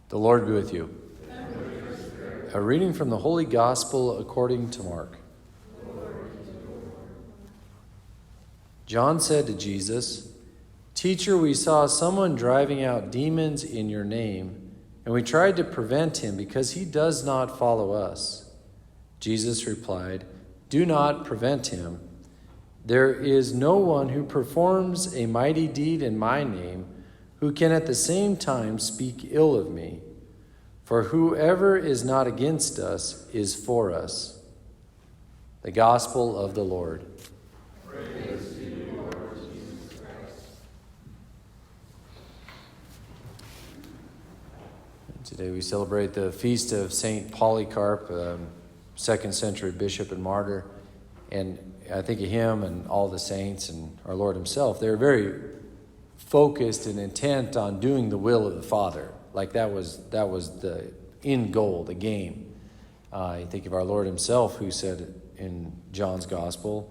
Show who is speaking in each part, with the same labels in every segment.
Speaker 1: The Lord be with you. A reading from the Holy Gospel according to Mark. John said to Jesus, "Teacher, we saw someone driving out demons in your name, and we tried to prevent him because he does not follow us." Jesus replied, "Do not prevent him. There is no one who performs a mighty deed in my name who can at the same time speak ill of me. For whoever is not against us is for us." The Gospel of the Lord.
Speaker 2: Praise to you, Lord Jesus Christ.
Speaker 1: Today we celebrate the feast of St. Polycarp, 2nd century bishop and martyr. And I think of him and all the saints and our Lord himself. They're very focused and intent on doing the will of the Father. Like that was the end goal, the game. You think of our Lord himself, who said in John's Gospel,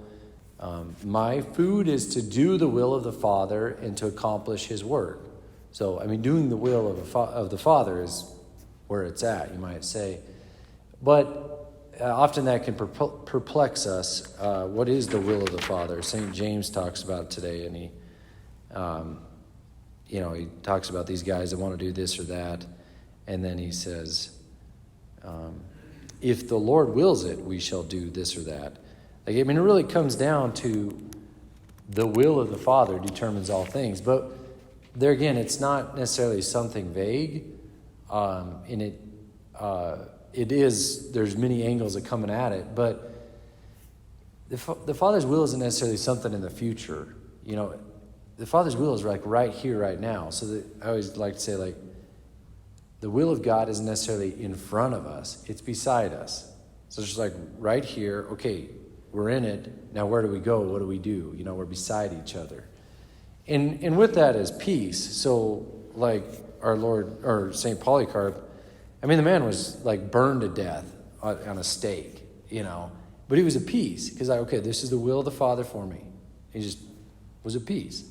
Speaker 1: "My food is to do the will of the Father and to accomplish his work." So, doing the will of the Father is where it's at, you might say. But often that can perplex us. What is the will of the Father? St. James talks about it today, and he talks about these guys that want to do this or that, and then he says, if the Lord wills it, we shall do this or that. It really comes down to the will of the Father determines all things. But there again, it's not necessarily something vague, and it is. There's many angles of coming at it, but the Father's will isn't necessarily something in the future. The Father's will is like right here, right now. So I always like to say, the will of God isn't necessarily in front of us. It's beside us. So it's just right here, okay, we're in it. Now where do we go? What do we do? We're beside each other. And with that is peace. So our Lord, or St. Polycarp, the man was burned to death on a stake, But he was at peace because, this is the will of the Father for me. He just was at peace.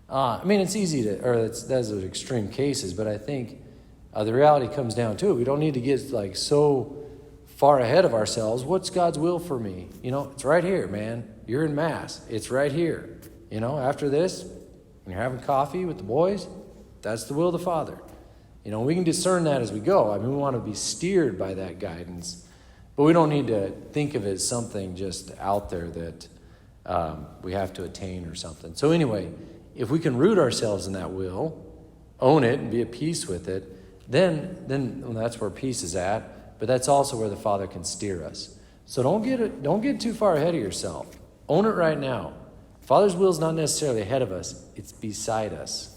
Speaker 1: It's easy that's those extreme cases, but I think the reality comes down to it. We don't need to get so far ahead of ourselves. What's God's will for me? It's right here, man. You're in Mass. It's right here. After this, when you're having coffee with the boys, that's the will of the Father. We can discern that as we go. We want to be steered by that guidance, but we don't need to think of it as something just out there that we have to attain or something. So anyway, if we can root ourselves in that will, own it, and be at peace with it, then that's where peace is at. But that's also where the Father can steer us. So don't get too far ahead of yourself. Own it right now. Father's will is not necessarily ahead of us; it's beside us.